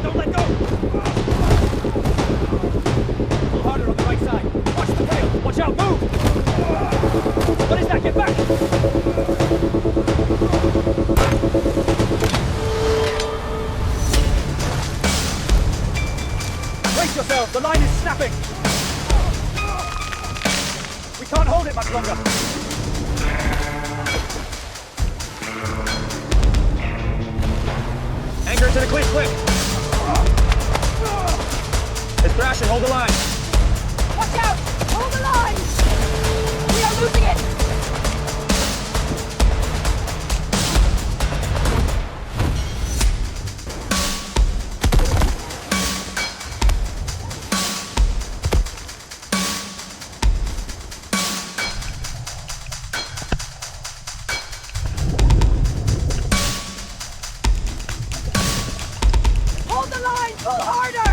Don't let go! Pull harder on the right side. Watch the tail. Watch out, move! What is that? Get back! Brace yourselves, the line is snapping! We can't hold it much longer! Anchor into the cleat quick! It's crashing, hold the line! Watch out! Hold the line! We are losing it! Hold the line! Pull harder!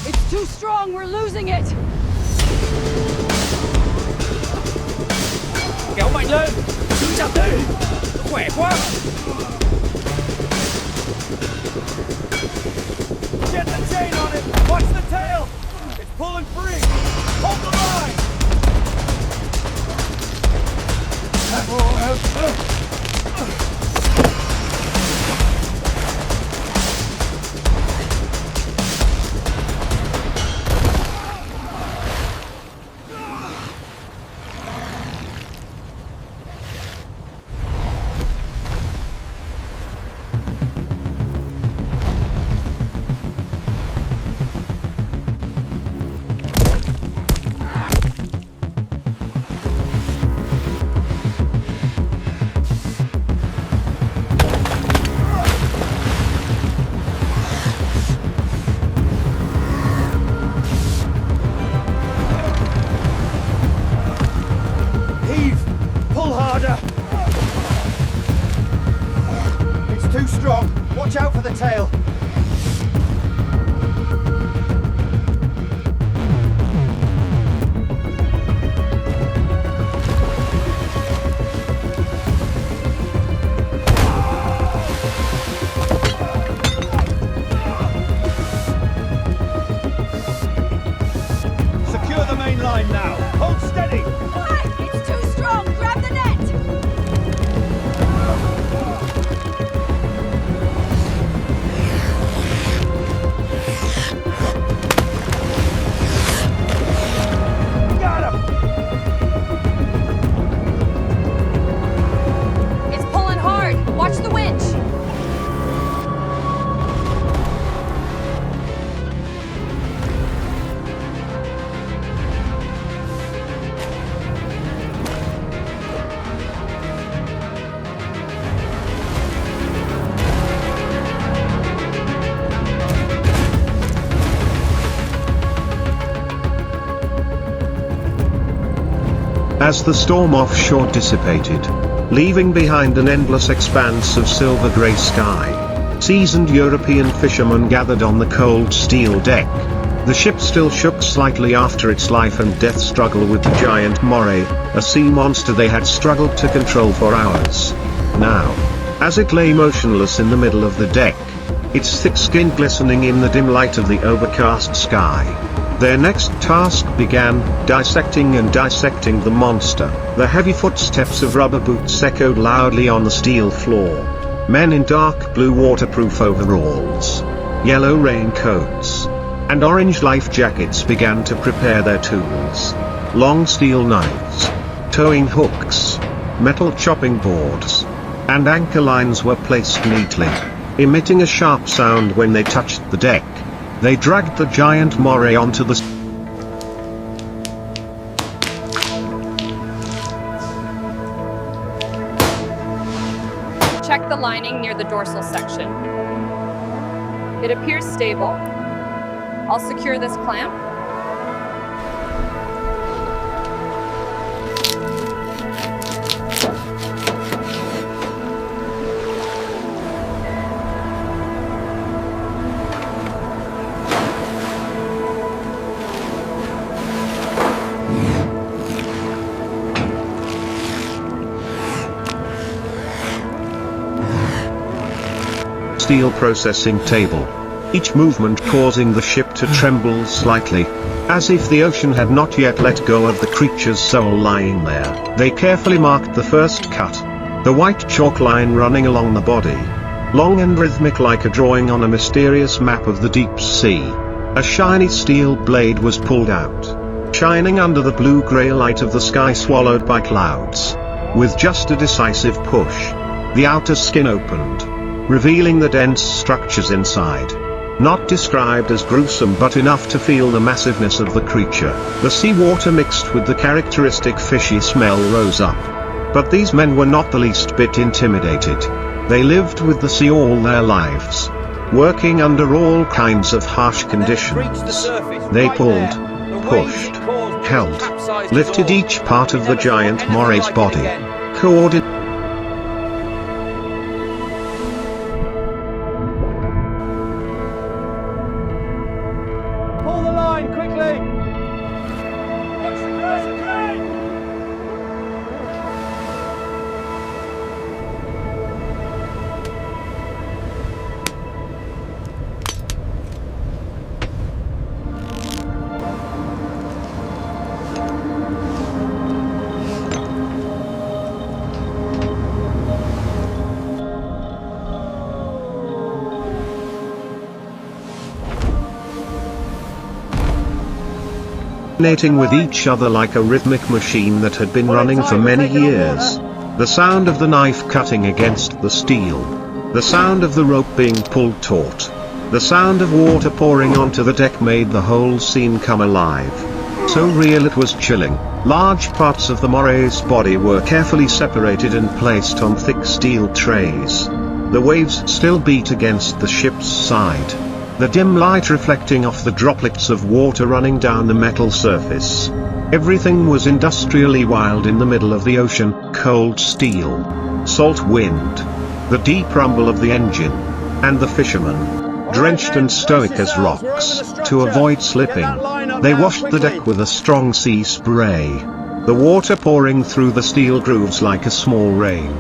It's too strong, we're losing it! Kéo mạnh lên! Giữ chặt đi! Khỏe quá! Get the chain on it! Watch the tail! It's pulling free! Hold the line! Too strong. Watch out for the tail. Secure the main line now. Hold steady. It's too strong. Grab the net. As the storm offshore dissipated, leaving behind an endless expanse of silver-grey sky, seasoned European fishermen gathered on the cold steel deck. The ship still shook slightly after its life and death struggle with the giant Moray, a sea monster they had struggled to control for hours. Now, as it lay motionless in the middle of the deck, its thick skin glistening in the dim light of the overcast sky, their next task began, dissecting the monster. The heavy footsteps of rubber boots echoed loudly on the steel floor. Men in dark blue waterproof overalls, yellow raincoats, and orange life jackets began to prepare their tools. Long steel knives, towing hooks, metal chopping boards, and anchor lines were placed neatly, emitting a sharp sound when they touched the deck. They dragged the giant Moray onto the Check the lining near the dorsal section. It appears stable. I'll secure this clamp. steel processing table. each movement causing the ship to tremble slightly, as if the ocean had not yet let go of the creature's soul lying there. They carefully marked the first cut, the white chalk line running along the body, long and rhythmic like a drawing on a mysterious map of the deep sea. A shiny steel blade was pulled out, shining under the blue-grey light of the sky swallowed by clouds. With just a decisive push, the outer skin opened, revealing the dense structures inside. Not described as gruesome but enough to feel the massiveness of the creature. The seawater mixed with the characteristic fishy smell rose up. But these men were not the least bit intimidated. They lived with the sea all their lives, working under all kinds of harsh conditions. They pulled, pushed, held, lifted each part of the giant Moray's body, coordinated. Pull the line, quickly! Watch the crane! Coordinating with each other like a rhythmic machine that had been running for many years. The sound of the knife cutting against the steel. The sound of the rope being pulled taut. The sound of water pouring onto the deck made the whole scene come alive. So real it was chilling. Large parts of the Moray's body were carefully separated and placed on thick steel trays. The waves still beat against the ship's side, the dim light reflecting off the droplets of water running down the metal surface. Everything was industrially wild in the middle of the ocean. Cold steel, salt wind, the deep rumble of the engine, and the fishermen, drenched and stoic as rocks. To avoid slipping, they washed the deck with a strong sea spray, the water pouring through the steel grooves like a small rain.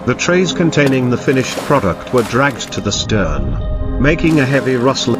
The trays containing the finished product were dragged to the stern, making a heavy rustle.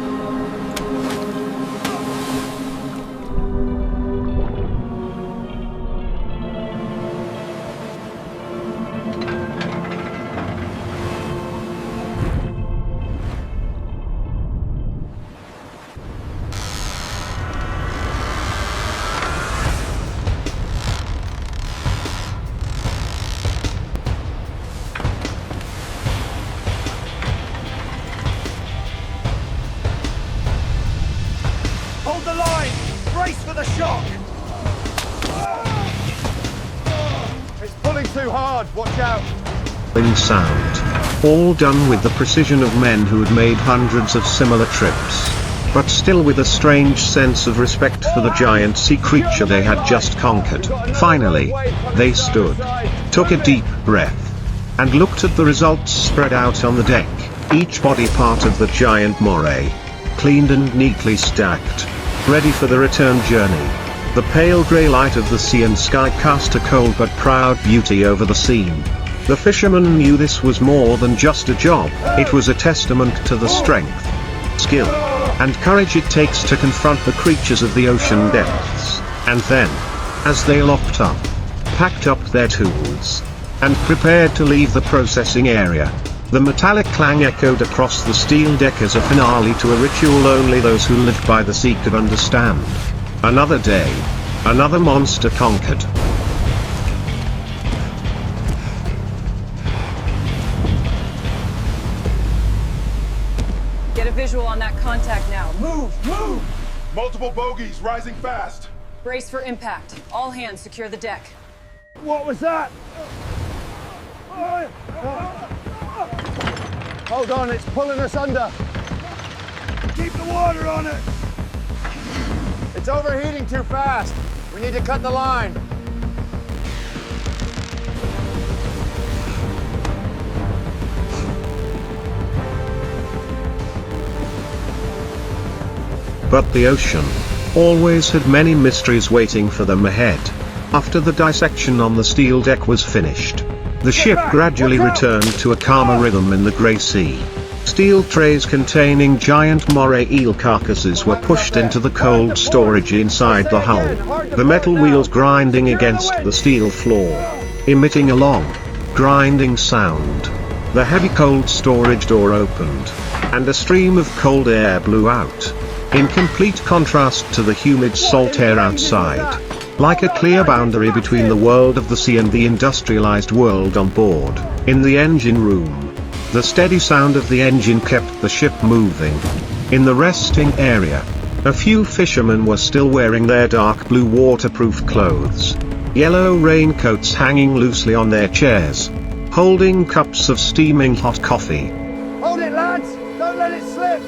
Hold the line! Brace for the shock! It's pulling too hard, watch out! Sound. All done with the precision of men who had made hundreds of similar trips, but still with a strange sense of respect for the giant sea creature they had just conquered. Finally, they stood, took a deep breath, and looked at the results spread out on the deck. Each body part of the giant Moray, cleaned and neatly stacked, ready for the return journey. The pale grey light of the sea and sky cast a cold but proud beauty over the scene. The fishermen knew this was more than just a job. It was a testament to the strength, skill, and courage it takes to confront the creatures of the ocean depths. And then, as they locked up, packed up their tools, and prepared to leave the processing area, the metallic clang echoed across the steel deck as a finale to a ritual only those who lived by the sea could understand. Another day, another monster conquered. Get a visual on that contact now. Move! Move! Multiple bogeys, rising fast. Brace for impact. All hands secure the deck. What was that? Hold on, it's pulling us under. Keep the water on it. It's overheating too fast. We need to cut the line. But the ocean always had many mysteries waiting for them ahead. After the dissection on the steel deck was finished, the ship gradually returned to a calmer rhythm in the grey sea. Steel trays containing giant moray eel carcasses were pushed into the cold storage inside the hull, the metal wheels grinding against the steel floor, emitting a long, grinding sound. The heavy cold storage door opened, and a stream of cold air blew out, in complete contrast to the humid salt air outside, like a clear boundary between the world of the sea and the industrialized world on board. In the engine room, the steady sound of the engine kept the ship moving. In the resting area, a few fishermen were still wearing their dark blue waterproof clothes, yellow raincoats hanging loosely on their chairs, holding cups of steaming hot coffee. Hold it, lads! Don't let it slip!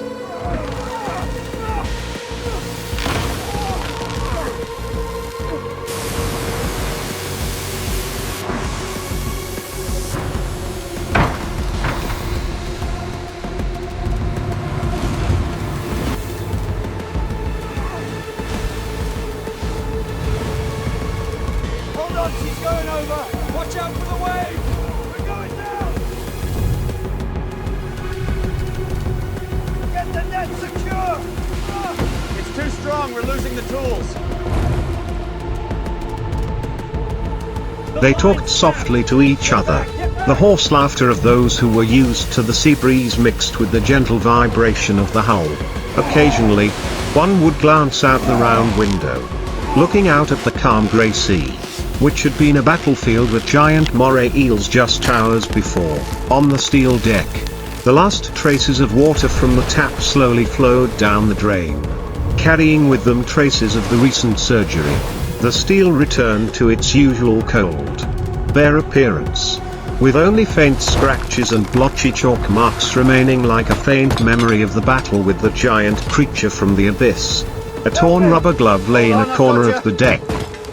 Hold on, she's going over! Watch out for the wave! We're going down! Get the net secure! It's too strong, we're losing the tools. They talked softly to each other. The hoarse laughter of those who were used to the sea breeze mixed with the gentle vibration of the hull. Occasionally, one would glance out the round window, looking out at the calm grey sea, which had been a battlefield with giant moray eels just hours before. On the steel deck, the last traces of water from the tap slowly flowed down the drain, carrying with them traces of the recent surgery. The steel returned to its usual cold, bare appearance, with only faint scratches and blotchy chalk marks remaining like a faint memory of the battle with the giant creature from the abyss. A torn rubber glove lay in a corner of the deck,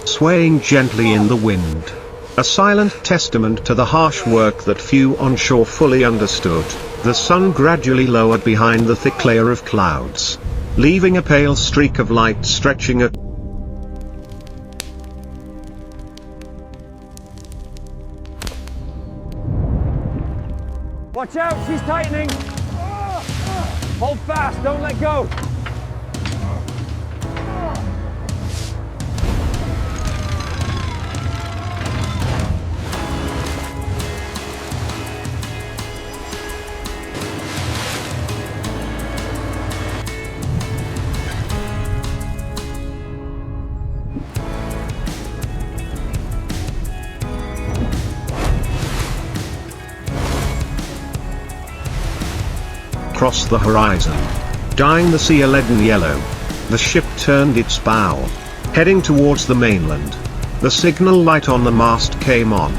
swaying gently in the wind, a silent testament to the harsh work that few on shore fully understood. The sun gradually lowered behind the thick layer of clouds, leaving a pale streak of light stretching across. Watch out, she's tightening! Hold fast, don't let go! Across the horizon, dyeing the sea a leaden yellow, the ship turned its bow, heading towards the mainland. The signal light on the mast came on,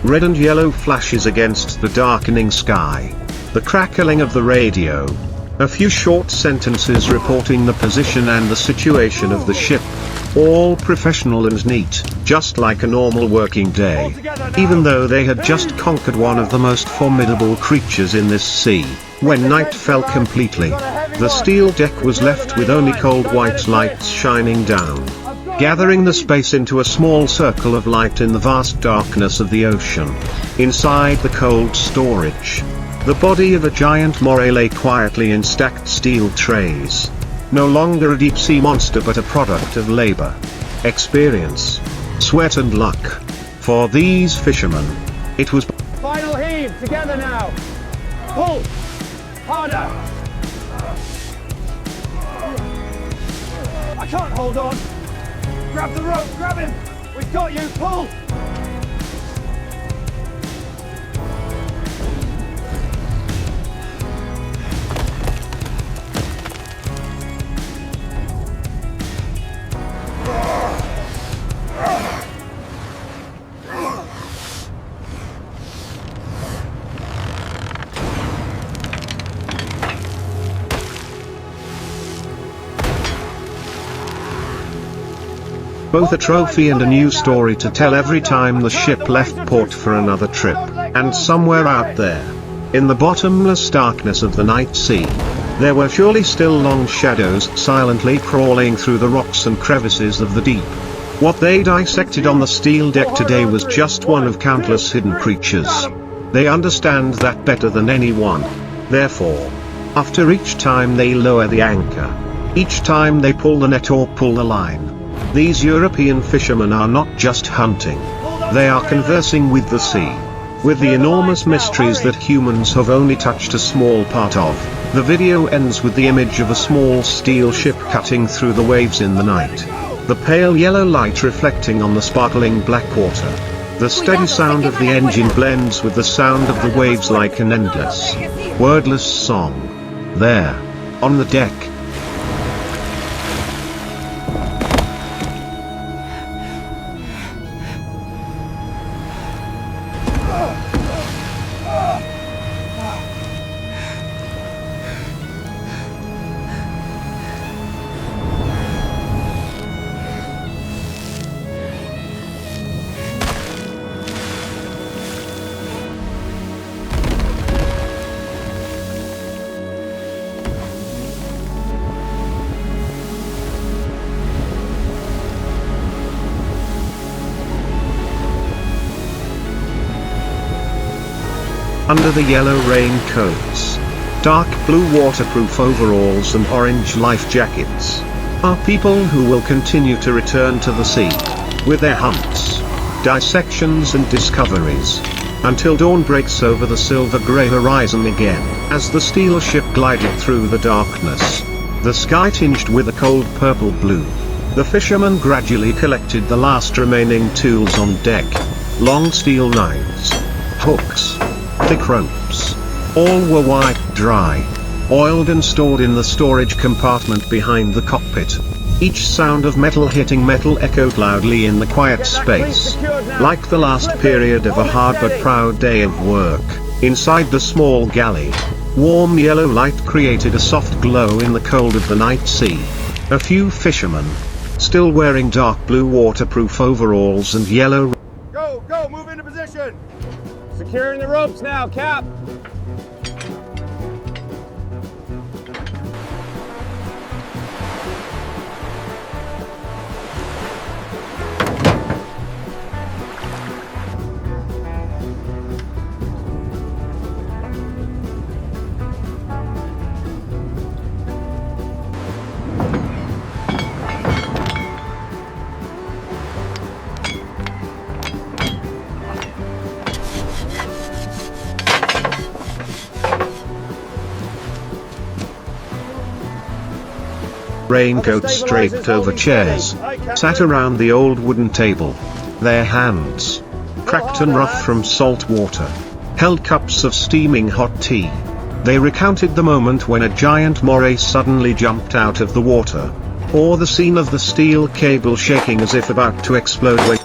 red and yellow flashes against the darkening sky. The crackling of the radio, a few short sentences reporting the position and the situation of the ship, all professional and neat, just like a normal working day, even though they had just conquered one of the most formidable creatures in this sea. When night fell completely, the steel deck was left with only cold white lights shining down, gathering the space into a small circle of light in the vast darkness of the ocean. Inside the cold storage, the body of a giant moray lay quietly in stacked steel trays. No longer a deep-sea monster but a product of labor, experience, sweat and luck. For these fishermen, it was Final heave, together now! Pull! Harder! I can't hold on! Grab the rope, grab him! We've got you, pull! both a trophy and a new story to tell every time the ship left port for another trip. And somewhere out there, in the bottomless darkness of the night sea, there were surely still long shadows silently crawling through the rocks and crevices of the deep. What they dissected on the steel deck today was just one of countless hidden creatures. They understand that better than anyone. Therefore, After each time they lower the anchor. Each time they pull the net or pull the line. These European fishermen are not just hunting. They are conversing with the sea. With the enormous mysteries that humans have only touched a small part of. The video ends with the image of a small steel ship cutting through the waves in the night. The pale yellow light reflecting on the sparkling black water. The steady sound of the engine blends with the sound of the waves like an endless, wordless song. There, on the deck. Under the yellow raincoats, dark blue waterproof overalls and orange life jackets, are people who will continue to return to the sea, with their hunts, dissections and discoveries, until dawn breaks over the silver-grey horizon again. As the steel ship glided through the darkness, the sky tinged with a cold purple blue, the fishermen gradually collected the last remaining tools on deck, long steel knives, hooks, thick ropes. All were wiped dry, oiled and stored in the storage compartment behind the cockpit. Each sound of metal hitting metal echoed loudly in the quiet space, like the last period of a hard but proud day of work. Inside the small galley, warm yellow light created a soft glow in the cold of the night sea. A few fishermen, still wearing dark blue waterproof overalls and yellow. Go, move into position. Securing the ropes now, Cap. Raincoats draped over chairs, sat around the old wooden table. Their hands, cracked and rough from salt water, held cups of steaming hot tea. They recounted the moment when a giant moray suddenly jumped out of the water, or the scene of the steel cable shaking as if about to explode.